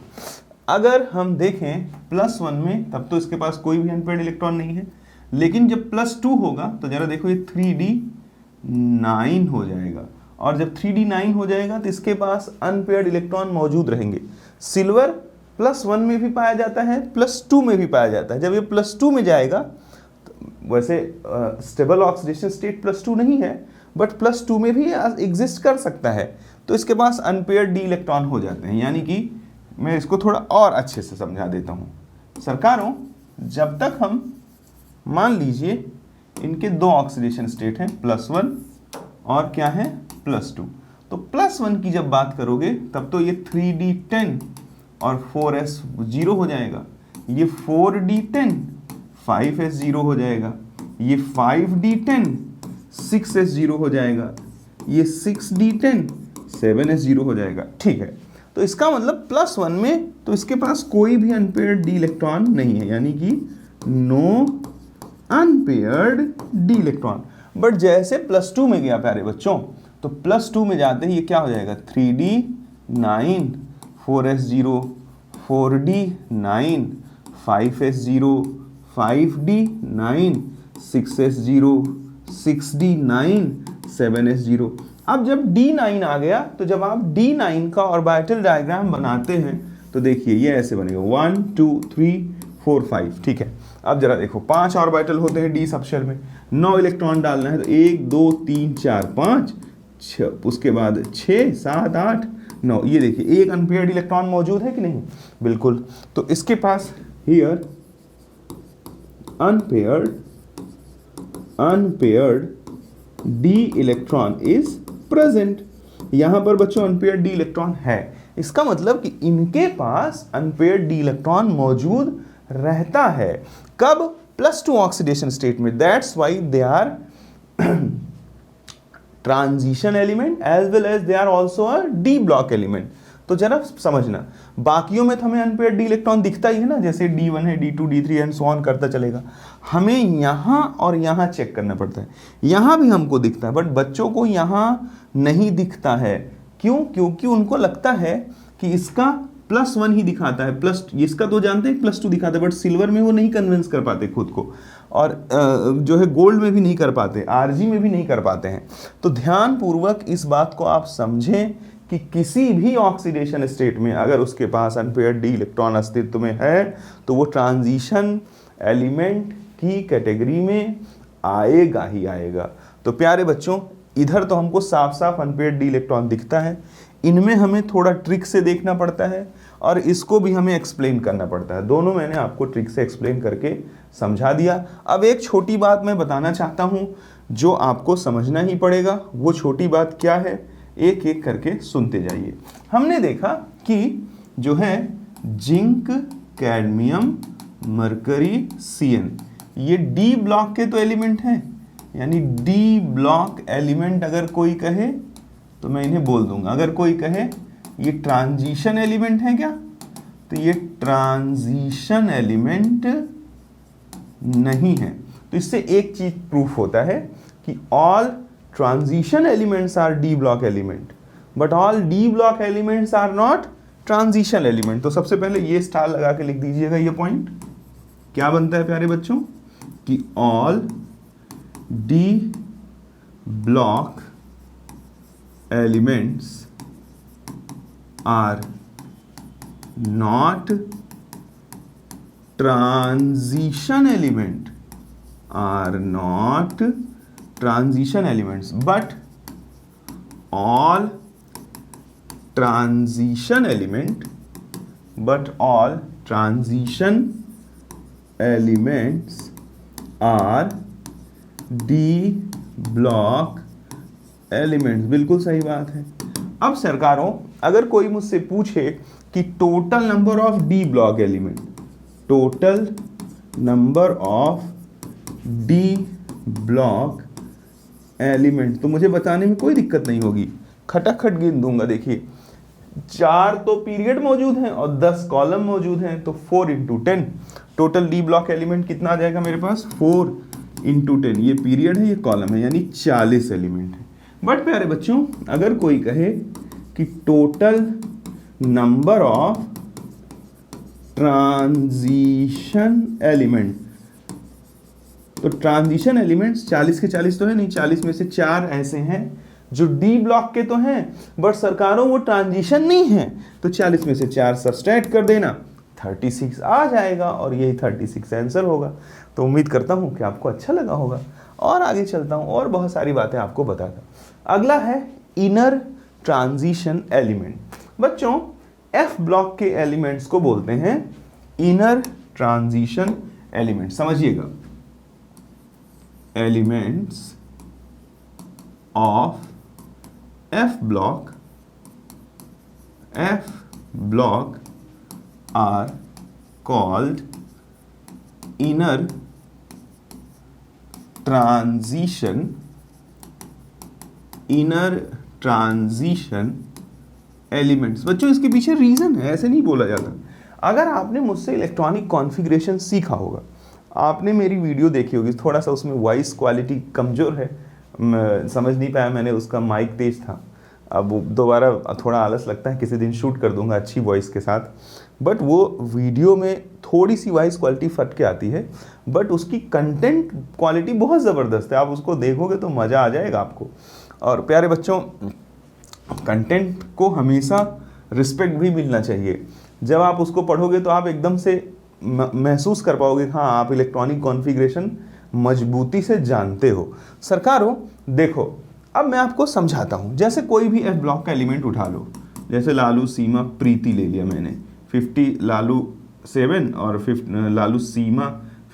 अगर हम देखें +1 में तब तो इसके पास कोई भी अनपेयर्ड इलेक्ट्रॉन नहीं है, लेकिन जब +2 होगा तो जरा देखो ये 3d9 हो जाएगा, और जब 3d9 हो जाएगा तो इसके पास अनपेयर्ड इलेक्ट्रॉन मौजूद रहेंगे। सिल्वर +1 में भी पाया जाता है, +2 में भी पाया जाता है। जब ये +2 में जाएगा तो वैसे स्टेबल ऑक्सीडेशन स्टेट +2 नहीं है, बट +2 में भी एग्जिस्ट कर सकता है, तो इसके पास अनपेयर्ड डी इलेक्ट्रॉन हो जाते हैं। यानी कि मैं इसको थोड़ा और अच्छे से समझा देता हूँ सरकारों, जब तक हम मान लीजिए इनके 2 ऑक्सीडेशन स्टेट हैं, +1 और क्या है +2, तो +1 की जब बात करोगे तब तो ये 3d10 और 4s0 हो जाएगा, ये 4d10 5s0 हो जाएगा, ये 5d10 6s0 हो जाएगा, ये 6d10 7s0 हो जाएगा। ठीक है, तो इसका मतलब +1 में तो इसके पास कोई भी अनपेयर्ड डी इलेक्ट्रॉन नहीं है, यानी कि no unpaired D electron. But जैसे +2 में गया प्यारे बच्चों, तो +2 में जाते ही ये क्या हो जाएगा 3d9 4s0 4d9 5s0 5d9 6s0 6d9 7s0। अब जब D9 आ गया तो जब आप D9 का ऑर्बिटल डायग्राम बनाते हैं तो देखिए ये ऐसे बनेगा 1 2 3 4 5, ठीक है। अब जरा देखो 5 ऑर्बिटल होते हैं डी सबशेल में, 9 इलेक्ट्रॉन डालना है तो 1 2 3 4 5 6, उसके बाद 6 7 8 9, ये देखिए एक अनपेयर्ड इलेक्ट्रॉन मौजूद है कि नहीं, बिल्कुल। तो इसके पास here unpaired D electron is present. यहां पर बच्चों अनपेयर्ड डी इलेक्ट्रॉन है, इसका मतलब कि इनके पास अनपेयर्ड डी इलेक्ट्रॉन मौजूद रहता है। कब? +2 ऑक्सीडेशन स्टेट में। That's why they are transition element as well as they are also a D block element. तो जरा समझना, बाकियों में तो हमें अनपेयर्ड डी इलेक्ट्रॉन दिखता ही है ना, जैसे D1 है, D2 D3 and so on करता चलेगा। हमें यहाँ और यहाँ चेक करना पड़ता है, यहाँ भी हमको दिखता है बट बच्चों को यहाँ नहीं दिखता है। क्यों? क्योंकि उनको लगता है कि इसका +1 ही दिखाता है, प्लस इसका तो जानते हैं +2 दिखाता है, बट सिल्वर में वो नहीं कन्विंस कर पाते खुद को, और जो है गोल्ड में भी नहीं कर पाते, RG में भी नहीं कर पाते हैं। तो ध्यानपूर्वक इस बात को आप समझें कि किसी भी ऑक्सीडेशन स्टेट में अगर उसके पास अनपेयर्ड डी इलेक्ट्रॉन अस्तित्व में है तो वो ट्रांजिशन एलिमेंट की कैटेगरी में आएगा ही आएगा। तो प्यारे बच्चों, इधर तो हमको साफ साफ अनपेयर्ड डी इलेक्ट्रॉन दिखता है, इनमें हमें थोड़ा ट्रिक से देखना पड़ता है और इसको भी हमें एक्सप्लेन करना पड़ता है। दोनों मैंने आपको ट्रिक से एक्सप्लेन करके समझा दिया। अब एक छोटी बात मैं बताना चाहता हूँ जो आपको समझना ही पड़ेगा। वो छोटी बात क्या है, एक एक करके सुनते जाइए। हमने देखा कि जो है जिंक, कैडमियम, मरकरी, Cn, ये डी ब्लॉक के तो एलिमेंट हैं, यानी डी ब्लॉक एलिमेंट अगर कोई कहे तो मैं इन्हें बोल दूंगा। अगर कोई कहे ये ट्रांजिशन एलिमेंट है क्या, तो ये ट्रांजिशन एलिमेंट नहीं है। तो इससे एक चीज प्रूफ होता है कि all transition elements are D block element but all D block elements are not transition element. तो सबसे पहले ये स्टार लगा के लिख दीजिएगा, ये पॉइंट क्या बनता है प्यारे बच्चों कि all D block elements are not transition element, are not transition elements, but all transition element, but all transition elements are D block elements. बिल्कुल सही बात है। अब सरकारों, अगर कोई मुझसे पूछे कि total number of D block element, total number of D block element, तो मुझे बताने में कोई दिक्कत नहीं होगी, खटाखट गिन दूंगा। देखिए 4 तो पीरियड मौजूद हैं और 10 कॉलम मौजूद हैं, तो 4 × 10 टोटल डी ब्लॉक एलिमेंट कितना आ जाएगा मेरे पास, 4 × 10। ये पीरियड है, ये कॉलम है, यानी 40 एलिमेंट है। बट प्यारे बच्चों, अगर कोई कहे कि total number of transition element, तो ट्रांजिशन एलिमेंट्स 40 के 40 तो है नहीं, 40 में से 4 ऐसे हैं जो डी ब्लॉक के तो हैं बट सरकारों वो ट्रांजिशन नहीं है, तो 40 में से 4 सब्सट्रैक्ट कर देना, 36 आ जाएगा और यही 36 आंसर होगा। तो उम्मीद करता हूँ कि आपको अच्छा लगा होगा और आगे चलता हूँ और बहुत सारी बातें आपको बताता। अगला है इनर ट्रांजिशन एलिमेंट। बच्चों F ब्लॉक के एलिमेंट्स को बोलते हैं इनर ट्रांजिशन एलिमेंट। समझिएगा, elements of F block are called inner transition elements. बच्चों इसके पीछे रीजन है, ऐसे नहीं बोला जाता। अगर आपने मुझसे इलेक्ट्रॉनिक कॉन्फ़िगरेशन सीखा होगा, आपने मेरी वीडियो देखी होगी, थोड़ा सा उसमें वॉइस क्वालिटी कमज़ोर है, समझ नहीं पाया मैंने, उसका माइक तेज था। अब दोबारा थोड़ा आलस लगता है, किसी दिन शूट कर दूंगा अच्छी वॉइस के साथ। बट वो वीडियो में थोड़ी सी वॉइस क्वालिटी फट के आती है, बट उसकी कंटेंट क्वालिटी बहुत ज़बरदस्त है। आप उसको देखोगे तो मज़ा आ जाएगा आपको। और प्यारे बच्चों, कंटेंट को हमेशा रिस्पेक्ट भी मिलना चाहिए। जब आप उसको पढ़ोगे तो आप एकदम से महसूस कर पाओगे, हाँ आप इलेक्ट्रॉनिक कॉन्फ़िगरेशन मजबूती से जानते हो। सरकारों देखो, अब मैं आपको समझाता हूँ। जैसे कोई भी एफ ब्लॉक का एलिमेंट उठा लो, जैसे लालू सीमा प्रीति ले लिया मैंने, 50 लालू 7 और लालू सीमा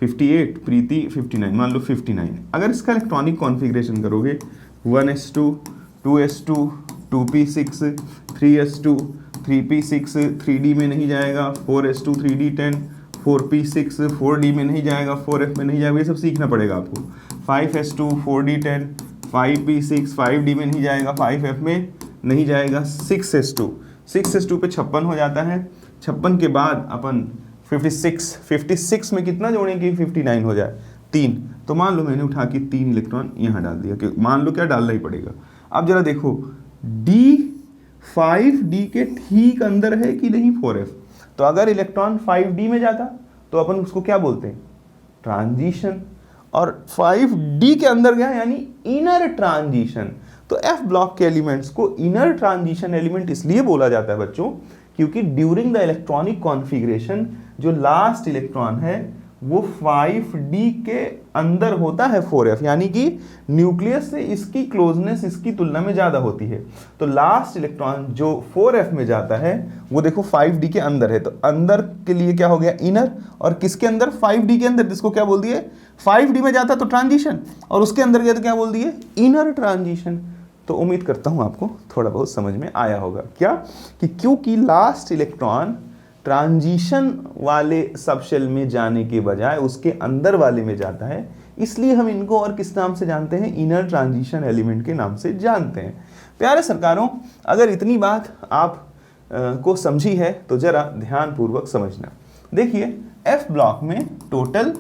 58, प्रीति 59, मान लो 59। अगर इसका इलेक्ट्रॉनिक कॉन्फ़िगरेशन करोगे 1s2 2s2 2p6 3s2 3p6 3d में नहीं जाएगा, 4s2 3d10 4p6 4d में नहीं जाएगा, 4f में नहीं जाएगा, ये सब सीखना पड़ेगा आपको। 5s2 4d10 5p6 5d में नहीं जाएगा, 5f में नहीं जाएगा, 6s2 पे 56 हो जाता है, 56 के बाद अपन 56 में कितना जोड़ेंगे 59 हो जाए 3। तो मान लो मैंने उठा के 3 इलेक्ट्रॉन यहाँ डाल दिया, कि मान लो क्या डालना ही पड़ेगा। अब जरा देखो d 5d के ठीक अंदर है कि नहीं 4f। तो अगर इलेक्ट्रॉन 5d में जाता तो अपन उसको क्या बोलते हैं, ट्रांजिशन, और 5d के अंदर गया यानी इनर ट्रांजिशन। तो एफ ब्लॉक के एलिमेंट्स को इनर ट्रांजिशन एलिमेंट इसलिए बोला जाता है बच्चों, क्योंकि ड्यूरिंग द इलेक्ट्रॉनिक कॉन्फ़िगरेशन जो लास्ट इलेक्ट्रॉन है वो 5d के अंदर होता है 4f, यानी कि न्यूक्लियस से इसकी क्लोजनेस इसकी तुलना में ज़्यादा होती है। तो लास्ट इलेक्ट्रॉन जो 4f में जाता है वो देखो 5d के अंदर है, तो अंदर के लिए क्या हो गया इनर, और किसके अंदर 5d के अंदर, जिसको क्या बोल दिए 5d में जाता तो ट्रांजिशन, और उसके अंदर गया तो क्या बोल दिए इनर ट्रांजिशन। तो उम्मीद करता हूँ आपको थोड़ा बहुत समझ में आया होगा क्या, कि क्योंकि लास्ट इलेक्ट्रॉन ट्रांजिशन वाले सबशेल में जाने के बजाय उसके अंदर वाले में जाता है, इसलिए हम इनको और किस नाम से जानते हैं, इनर ट्रांजिशन एलिमेंट के नाम से जानते हैं। प्यारे सरकारों, अगर इतनी बात आप को समझी है तो जरा ध्यानपूर्वक समझना। देखिए एफ ब्लॉक में टोटल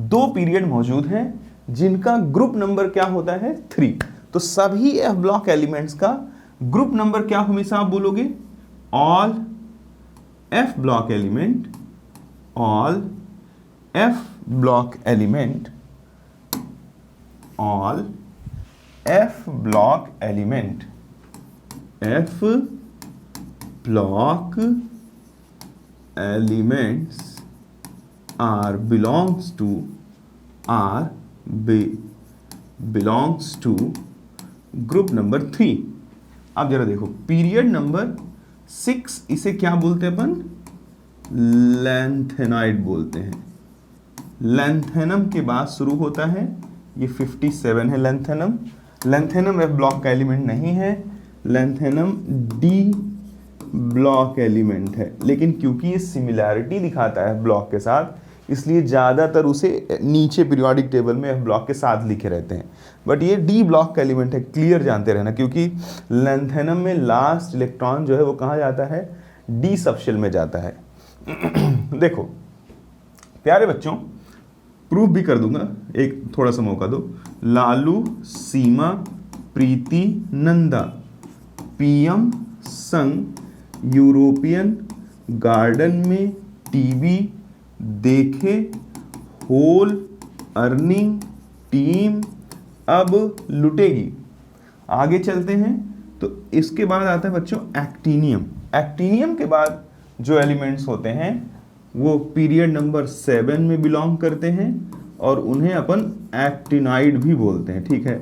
2 पीरियड मौजूद हैं जिनका ग्रुप नंबर क्या होता है 3। तो सभी एफ ब्लॉक एलिमेंट्स का ग्रुप नंबर क्या हमेशा आप बोलोगे, all f block element all f block element all f block element f block elements are belongs to group number 3। अब जरा देखो पीरियड नंबर 6 इसे क्या बोलते हैं अपन, लैंथेनाइड बोलते हैं। लैंथेनम के बाद शुरू होता है, ये 57 है लैंथेनम। लैंथेनम एफ ब्लॉक का एलिमेंट नहीं है, लैंथेनम डी ब्लॉक एलिमेंट है, लेकिन क्योंकि ये सिमिलैरिटी दिखाता है ब्लॉक के साथ इसलिए ज़्यादातर उसे नीचे पीरियोडिक टेबल में एफ ब्लॉक के साथ लिखे रहते हैं। बट ये डी ब्लॉक का एलिमेंट है, क्लियर जानते रहना, क्योंकि लैंथेनम में लास्ट इलेक्ट्रॉन जो है वो कहाँ जाता है, डी सबशेल में जाता है। देखो प्यारे बच्चों, प्रूफ भी कर दूंगा, एक थोड़ा सा मौका दो। लालू सीमा प्रीति नंदा पीएम संग यूरोपियन गार्डन में टीवी देखे, होल अर्निंग टीम अब लुटेगी। आगे चलते हैं तो इसके बाद आता है बच्चों एक्टिनियम। एक्टिनियम के बाद जो एलिमेंट्स होते हैं वो पीरियड नंबर 7 में बिलोंग करते हैं और उन्हें अपन एक्टिनाइड भी बोलते हैं। ठीक है,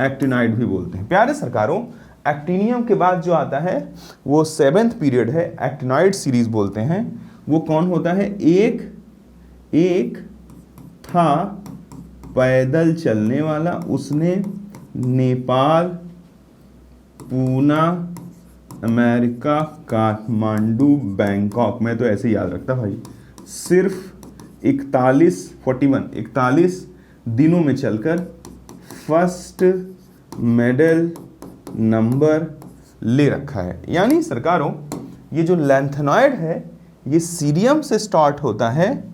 एक्टिनाइड भी बोलते हैं। प्यारे सरकारों, एक्टिनियम के बाद जो आता है वो 7th पीरियड है, एक्टिनाइड सीरीज बोलते हैं। वो कौन होता है, एक था पैदल चलने वाला, उसने नेपाल, पूना, अमेरिका, काठमांडू, बैंकॉक, मैं तो ऐसे याद रखता भाई, सिर्फ 41 दिनों में चलकर फर्स्ट मेडल नंबर ले रखा है। यानी सरकारों, ये जो लैंथेनॉइड है ये सीरियम से स्टार्ट होता है,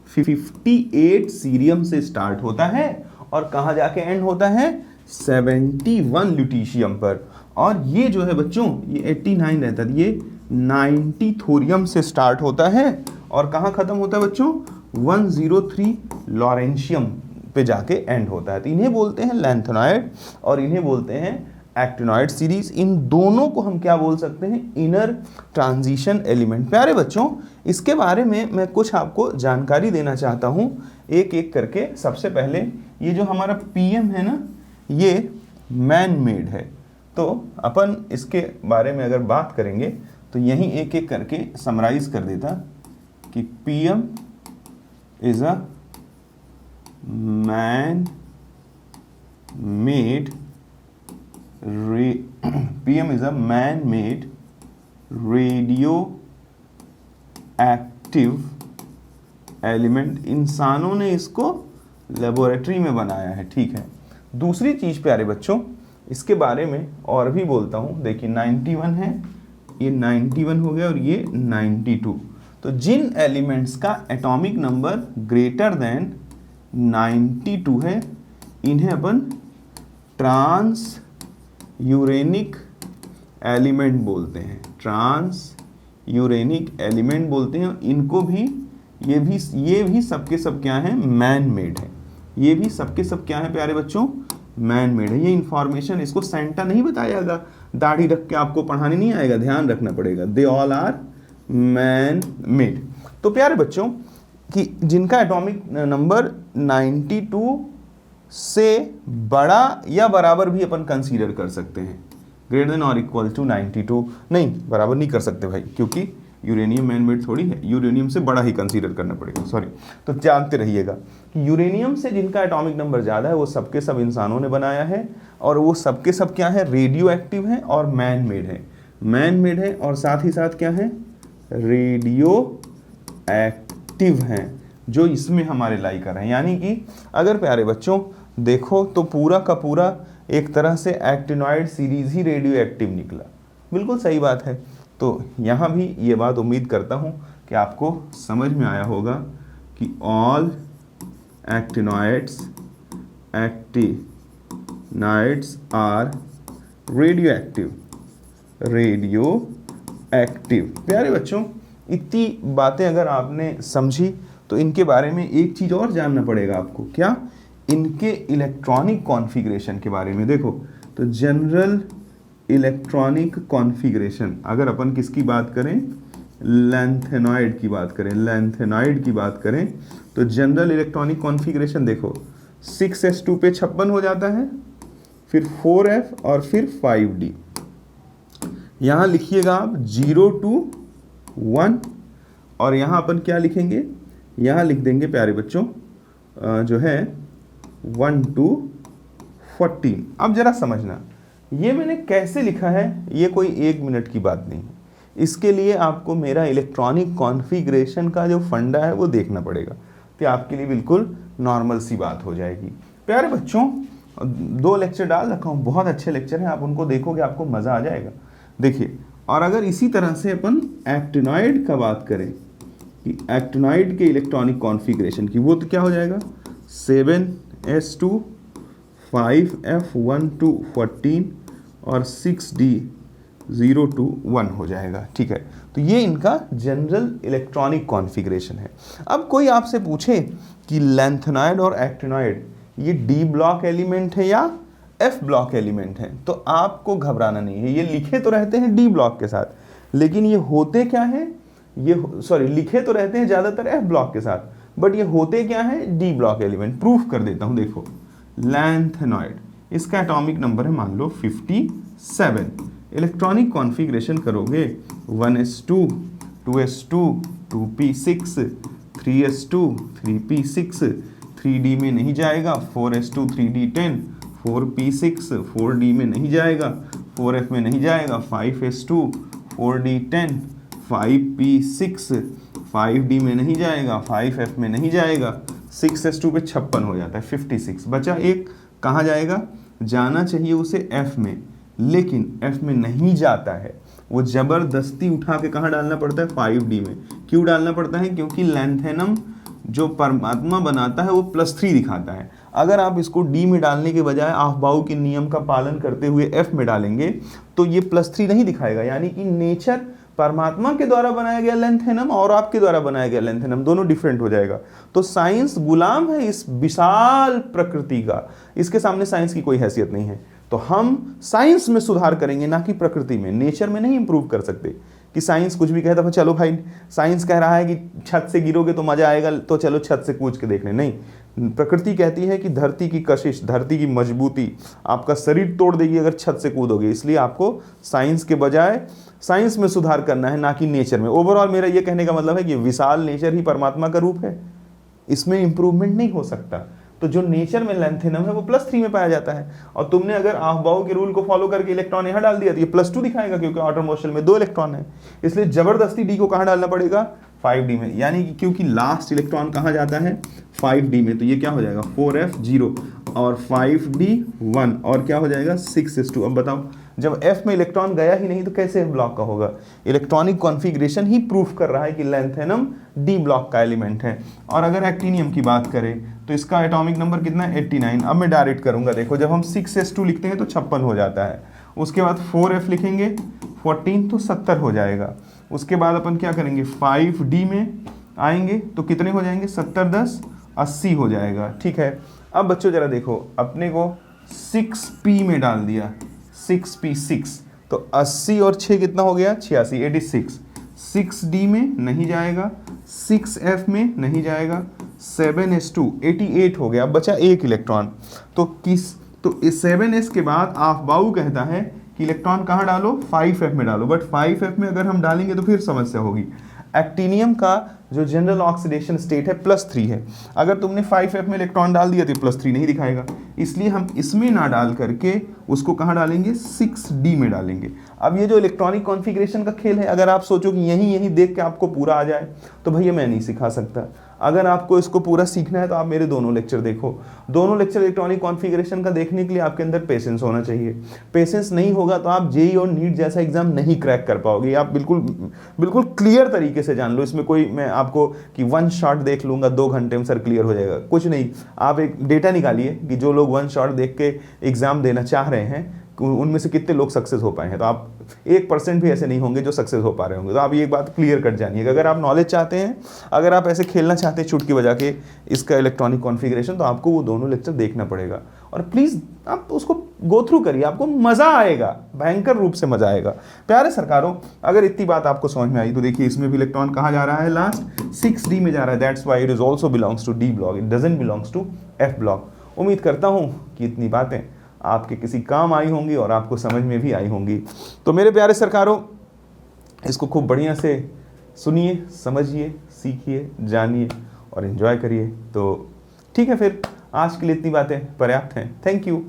58 सीरियम से स्टार्ट होता है और कहाँ जाके एंड होता है, 71 ल्यूटीशियम पर। और ये जो है बच्चों ये 89 रहता है, ये 90 थोरियम से स्टार्ट होता है और कहाँ ख़त्म होता है बच्चों, 103 लॉरेंशियम पे जाके एंड होता है। तो इन्हें बोलते हैं लैंथेनॉइड और इन्हें बोलते हैं एक्टिनॉइड सीरीज, इन दोनों को हम क्या बोल सकते हैं, इनर ट्रांजिशन एलिमेंट। प्यारे बच्चों, इसके बारे में मैं कुछ आपको जानकारी देना चाहता हूँ एक एक करके। सबसे पहले ये जो हमारा पीएम है ना, ये मैन मेड है, तो अपन इसके बारे में अगर बात करेंगे तो यहीं एक एक करके समराइज कर देता कि PM is a man made PM is a man-made radioactive element. इंसानों ने इसको लेबोरेटरी में बनाया है, ठीक है। दूसरी चीज प्यारे बच्चों, इसके बारे में और भी बोलता हूं। देखिए 91 है, ये 91 हो गया और ये 92। तो जिन एलिमेंट्स का एटॉमिक नंबर ग्रेटर देन 92 है, इन्हें अपन ट्रांस यूरेनिक एलिमेंट बोलते हैं, ट्रांस यूरेनिक एलिमेंट बोलते हैं। इनको भी ये भी सबके सब क्या है, मैन मेड है। ये भी सबके सब क्या है प्यारे बच्चों, मैन मेड है। ये इंफॉर्मेशन इसको सेंटा नहीं बताएगा, दाढ़ी रख के आपको पढ़ाने नहीं आएगा, ध्यान रखना पड़ेगा। They all are man made. तो प्यारे बच्चों कि जिनका एटॉमिक नंबर 92 से बड़ा या बराबर भी अपन कंसीडर कर सकते हैं, ग्रेटर देन और इक्वल टू 92, नहीं बराबर नहीं कर सकते भाई, क्योंकि यूरेनियम मैन मेड थोड़ी है, यूरेनियम से बड़ा ही कंसीडर करना पड़ेगा, सॉरी। तो जानते रहिएगा कि यूरेनियम से जिनका एटॉमिक नंबर ज़्यादा है वो सबके सब इंसानों ने बनाया है, और वो सबके सब क्या है, रेडियो एक्टिव है और मैन मेड है। मैन मेड है और साथ ही साथ क्या है, रेडियो एक्टिव हैं, जो इसमें हमारे लाई कर रहे हैं। यानी कि अगर प्यारे बच्चों देखो तो पूरा का पूरा एक तरह से एक्टिनॉइड सीरीज ही रेडियो एक्टिव निकला। बिल्कुल सही बात है। तो यहाँ भी ये बात उम्मीद करता हूँ कि आपको समझ में आया होगा कि all actinoids are radioactive. प्यारे बच्चों, इतनी बातें अगर आपने समझी तो इनके बारे में एक चीज़ और जानना पड़ेगा आपको। क्या? इनके इलेक्ट्रॉनिक कॉन्फ़िगरेशन के बारे में। देखो तो जनरल इलेक्ट्रॉनिक कॉन्फ़िगरेशन, अगर अपन किसकी बात करें, लैंथेनॉइड की बात करें, तो जनरल इलेक्ट्रॉनिक कॉन्फ़िगरेशन देखो 6s2 पे 56 हो जाता है, फिर 4f और फिर 5d। यहाँ लिखिएगा आप 0 to 1, और यहाँ अपन क्या लिखेंगे, यहाँ लिख देंगे प्यारे बच्चों जो है 1 to 14। अब जरा समझना, ये मैंने कैसे लिखा है, ये कोई 1 मिनट की बात नहीं है। इसके लिए आपको मेरा इलेक्ट्रॉनिक कॉन्फ़िगरेशन का जो फंडा है वो देखना पड़ेगा, तो आपके लिए बिल्कुल नॉर्मल सी बात हो जाएगी। प्यारे बच्चों 2 लेक्चर डाल रखा हूँ, बहुत अच्छे लेक्चर हैं, आप उनको देखोगे आपको मज़ा आ जाएगा। देखिए, और अगर इसी तरह से अपन एक्टिनॉइड का बात करें कि एक्टिनॉइड के इलेक्ट्रॉनिक कॉन्फ़िगरेशन की, वो तो क्या हो जाएगा 7s2 5f1 to 14 और 6d 0 to 1 हो जाएगा। ठीक है, तो ये इनका जनरल इलेक्ट्रॉनिक कॉन्फ़िगरेशन है। अब कोई आपसे पूछे कि लैंथेनॉइड और एक्टिनॉइड ये डी ब्लॉक एलिमेंट है या एफ ब्लॉक एलिमेंट है, तो आपको घबराना नहीं है। ये लिखे तो रहते हैं डी ब्लॉक के साथ, लेकिन ये होते क्या है, लिखे तो रहते हैं ज़्यादातर एफ ब्लॉक के साथ, बट ये होते क्या है, डी ब्लॉक एलिमेंट। प्रूफ कर देता हूँ। देखो लैंथेनॉइड, इसका एटॉमिक नंबर है मान लो 57। इलेक्ट्रॉनिक कॉन्फ़िगरेशन करोगे 1s2 2s2 2p6 3s2 3p6, 3d में नहीं जाएगा, 4s2 3d10 4p6 4d में नहीं जाएगा, 4f में नहीं जाएगा, 5s2 4d10 5p6 5d में नहीं जाएगा, 5f में नहीं जाएगा, 6s2 पे 56 हो जाता है, 56 बचा एक, कहाँ जाएगा, जाना चाहिए उसे f में, लेकिन f में नहीं जाता है, वो ज़बरदस्ती उठा के कहाँ डालना पड़ता है, 5d में। क्यों डालना पड़ता है? क्योंकि लैंथेनम जो परमात्मा बनाता है वो +3 दिखाता है। अगर आप इसको d में डालने के बजाय आफबाऊ के नियम का पालन करते हुए f में डालेंगे तो ये +3 नहीं दिखाएगा। यानी कि नेचर, परमात्मा के द्वारा बनाया गया लैंथेनम और आपके द्वारा बनाया गया लैंथेनम दोनों डिफरेंट हो जाएगा। तो साइंस गुलाम है इस विशाल प्रकृति का, इसके सामने साइंस की कोई हैसियत नहीं है। तो हम साइंस में सुधार करेंगे, ना कि प्रकृति में। नेचर में नहीं इंप्रूव कर सकते कि साइंस कुछ भी कहता है चलो भाई साइंस कह रहा है कि छत से गिरोगे तो मजा आएगा, तो चलो छत से कूद के देख लें। नहीं, प्रकृति कहती है कि धरती की कशिश, धरती की मजबूती आपका शरीर तोड़ देगी अगर छत से कूदोगे। इसलिए आपको साइंस के बजाय साइंस में सुधार करना है, ना कि नेचर में। ओवरऑल मेरा ये कहने का मतलब है कि विशाल नेचर ही परमात्मा का रूप है, इसमें इंप्रूवमेंट नहीं हो सकता। तो जो नेचर में लेंथेनम है वो +3 में पाया जाता है, और तुमने अगर आफबाउ के रूल को फॉलो करके इलेक्ट्रॉन यहाँ डाल दिया तो ये +2 दिखाएगा, क्योंकि आउटर मोशन में 2 इलेक्ट्रॉन है। इसलिए जबरदस्ती डी को कहाँ डालना पड़ेगा, 5d में, यानी कि क्योंकि लास्ट इलेक्ट्रॉन कहाँ जाता है, 5d में। तो ये क्या हो जाएगा 4f 0 और 5d 1 और क्या हो जाएगा 6s2। अब बताओ, जब f में इलेक्ट्रॉन गया ही नहीं तो कैसे ब्लॉक का होगा। इलेक्ट्रॉनिक कॉन्फ़िगरेशन ही प्रूफ कर रहा है कि लेंथेनम डी ब्लॉक का एलिमेंट है। और अगर एक्टिनियम की बात करें तो इसका एटॉमिक नंबर कितना है 89। अब मैं डायरेक्ट करूंगा, देखो जब हम 6s2 लिखते हैं तो 56 हो जाता है, उसके बाद 4f लिखेंगे 14 तो 70 हो जाएगा। उसके बाद अपन क्या करेंगे 5d में आएंगे तो कितने हो जाएंगे 70 10 80 हो जाएगा। ठीक है, अब बच्चों जरा देखो, अपने को 6p में डाल दिया, 6p 6, तो 80 और 6 कितना हो गया 86, 86। 6d में नहीं जाएगा, 6f में नहीं जाएगा, 7s2 88 हो गया। अब बचा एक इलेक्ट्रॉन, तो इस 7s के बाद आफबाउ कहता है कि इलेक्ट्रॉन कहाँ डालो 5f में डालो, बट 5f में अगर हम डालेंगे तो फिर समस्या होगी। एक्टिनियम का जो जनरल ऑक्सीडेशन स्टेट है +3 है, अगर तुमने 5f में इलेक्ट्रॉन डाल दिया तो +3 नहीं दिखाएगा, इसलिए हम इसमें ना डाल करके उसको कहाँ डालेंगे 6d में डालेंगे। अब ये जो इलेक्ट्रॉनिक कॉन्फ़िगरेशन का खेल है, अगर आप सोचो कि यही देख के आपको पूरा आ जाए तो भैया मैं नहीं सिखा सकता। अगर आपको इसको पूरा सीखना है तो आप मेरे दोनों लेक्चर देखो। दोनों लेक्चर इलेक्ट्रॉनिक कॉन्फ़िगरेशन का देखने के लिए आपके अंदर पेशेंस होना चाहिए। पेशेंस नहीं होगा तो आप जेईई और नीट जैसा एग्जाम नहीं क्रैक कर पाओगे। आप बिल्कुल क्लियर तरीके से जान लो, इसमें कोई मैं आपको कि 1 शॉट देख लूँगा 2 घंटे में सर क्लियर हो जाएगा, कुछ नहीं। आप एक डेटा निकालिए कि जो लोग 1 शॉट देख के एग्ज़ाम देना चाह रहे हैं उनमें से कितने लोग सक्सेस हो पाए हैं। तो आप 1% भी ऐसे नहीं होंगे जो सक्सेस हो पा रहे होंगे। तो आप ये एक बात क्लियर कर जानिएगा, अगर आप नॉलेज चाहते हैं, अगर आप ऐसे खेलना चाहते हैं चुटकी बजा के इसका इलेक्ट्रॉनिक कॉन्फ़िगरेशन, तो आपको वो दोनों लेक्चर देखना पड़ेगा। और प्लीज़ आप उसको गो थ्रू करिए, आपको मज़ा आएगा, भयंकर रूप से मज़ा आएगा। प्यारे सरकारों, अगर इतनी बात आपको समझ में आई तो देखिए इसमें भी इलेक्ट्रॉन कहाँ जा रहा है, लास्ट 6d में जा रहा है। That's why it is also belongs to D block, it doesn't belongs to F block. उम्मीद करता हूँ कि इतनी बातें आपके किसी काम आई होंगी और आपको समझ में भी आई होंगी। तो मेरे प्यारे सरकारों, इसको खूब बढ़िया से सुनिए, समझिए, सीखिए, जानिए और एंजॉय करिए। तो ठीक है, फिर आज के लिए इतनी बातें पर्याप्त हैं। Thank you.